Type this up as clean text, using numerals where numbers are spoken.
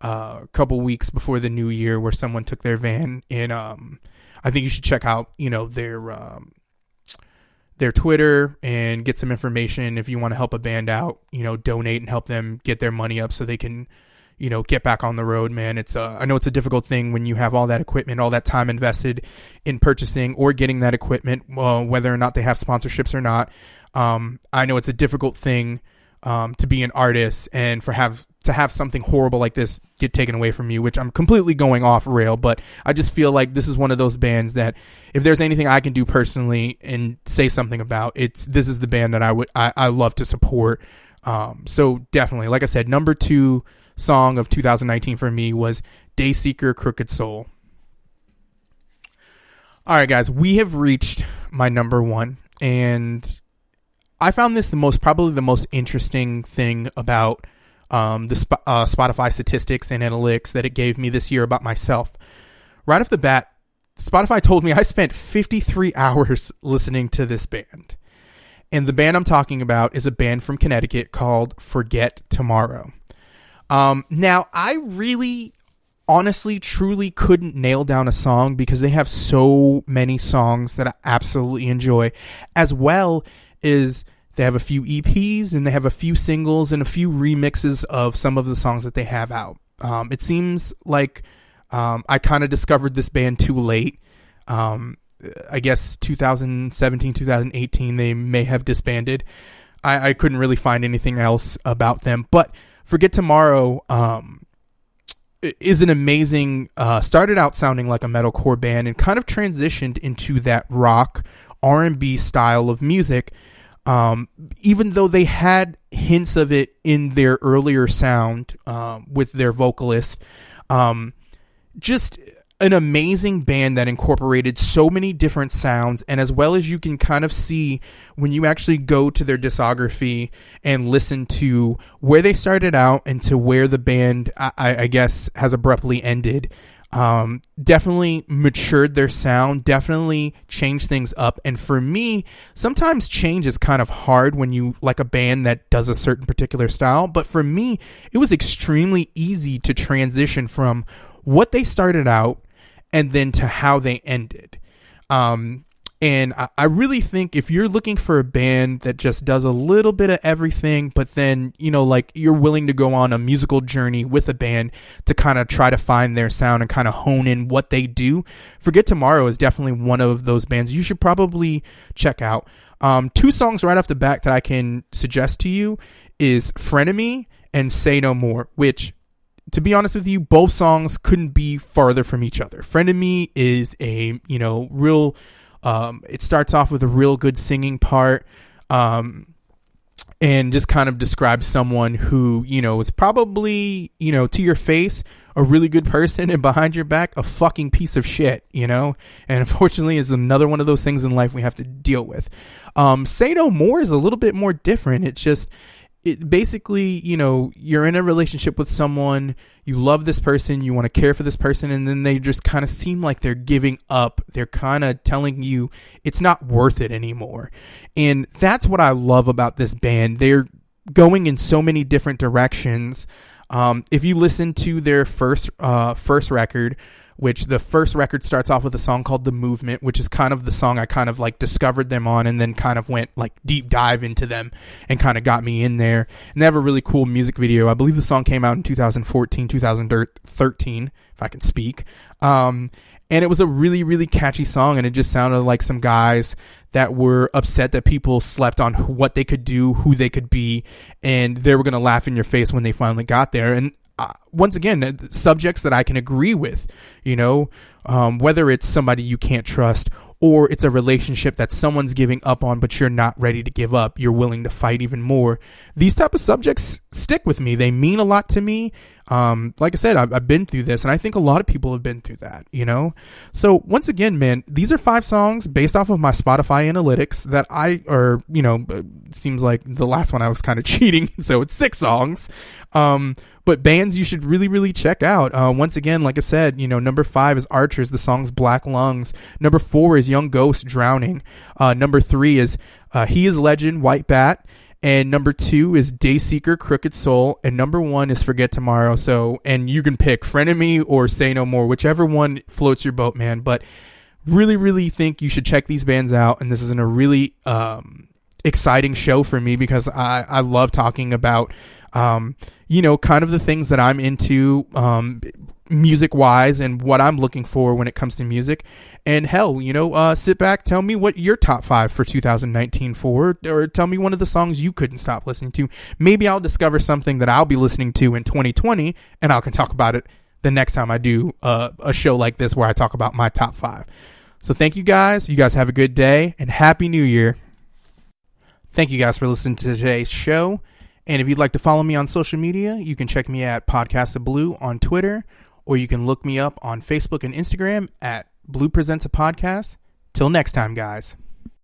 a couple weeks before the new year where someone took their van, and I think you should check out, their Twitter and get some information if you want to help a band out, donate and help them get their money up so they can, get back on the road, man. I know it's a difficult thing when you have all that equipment, all that time invested in purchasing or getting that equipment, whether or not they have sponsorships or not. I know it's a difficult thing to be an artist and to have something horrible like this get taken away from you, which I'm completely going off rail, but I just feel like this is one of those bands that if there's anything I can do personally and say something about, this is the band that I love to support. So definitely, like I said, number 2 song of 2019 for me was Dayseeker, Crooked Soul. All right, guys, we have reached my number 1, and I found this probably the most interesting thing about the Spotify statistics and analytics that it gave me this year about myself. Right off the bat, Spotify told me I spent 53 hours listening to this band. And the band I'm talking about is a band from Connecticut called Forget Tomorrow. Now, I really, honestly, truly couldn't nail down a song because they have so many songs that I absolutely enjoy, as well as they have a few EPs and they have a few singles and a few remixes of some of the songs that they have out. It seems like I kind of discovered this band too late. I guess 2017, 2018, they may have disbanded. I couldn't really find anything else about them. But Forget Tomorrow is an amazing, started out sounding like a metalcore band and kind of transitioned into that rock R&B style of music. Even though they had hints of it in their earlier sound with their vocalist, just an amazing band that incorporated so many different sounds, and as well as you can kind of see when you actually go to their discography and listen to where they started out and to where the band, I guess, has abruptly ended. Definitely matured their sound, definitely changed things up. And for me, sometimes change is kind of hard when you like a band that does a certain particular style. But for me, it was extremely easy to transition from what they started out and then to how they ended. And I really think if you're looking for a band that just does a little bit of everything, but then, like you're willing to go on a musical journey with a band to kind of try to find their sound and kind of hone in what they do, Forget Tomorrow is definitely one of those bands you should probably check out. 2 songs right off the bat that I can suggest to you is Frenemy and Say No More, which, to be honest with you, both songs couldn't be farther from each other. Frenemy is a, real... it starts off with a real good singing part, and just kind of describes someone who, is probably, to your face, a really good person, and behind your back, a fucking piece of shit, and unfortunately is another one of those things in life we have to deal with. Say No More is a little bit more different. It basically, you're in a relationship with someone, you love this person, you want to care for this person, and then they just kind of seem like they're giving up. They're kind of telling you it's not worth it anymore. And that's what I love about this band. They're going in so many different directions. If you listen to their first record, which the first record starts off with a song called The Movement, which is kind of the song I kind of like discovered them on and then kind of went like deep dive into them and kind of got me in there. And they have a really cool music video. I believe the song came out in 2014, 2013, if I can speak. And it was a really, really catchy song, and it just sounded like some guys that were upset that people slept on what they could do, who they could be, and they were going to laugh in your face when they finally got there. And once again, subjects that I can agree with, whether it's somebody you can't trust or it's a relationship that someone's giving up on, but you're not ready to give up. You're willing to fight even more. These type of subjects stick with me. They mean a lot to me. Like I said, I've been through this, and I think a lot of people have been through that, So once again, man, these are 5 songs based off of my Spotify analytics that it seems like the last one I was kind of cheating. So it's 6 songs. But bands you should really, really check out. Once again, like I said, number 5 is Archers. The song's Black Lungs. Number 4 is Young Ghost, Drowning. Number 3 is He Is Legend, White Bat. And number 2 is Dayseeker, Crooked Soul. And number 1 is Forget Tomorrow. So, and you can pick Frenemy or Say No More, whichever one floats your boat, man. But really, really think you should check these bands out. And this is a really exciting show for me because I love talking about, kind of the things that I'm into, music wise and what I'm looking for when it comes to music. And hell, sit back, tell me what your top 5 for 2019 for, or tell me one of the songs you couldn't stop listening to. Maybe I'll discover something that I'll be listening to in 2020 and I can talk about it the next time I do a show like this where I talk about my top 5. So thank you guys. You guys have a good day and Happy New Year. Thank you guys for listening to today's show. And if you'd like to follow me on social media, you can check me at Podcast of Blue on Twitter, or you can look me up on Facebook and Instagram at Blue Presents a Podcast. Till next time, guys.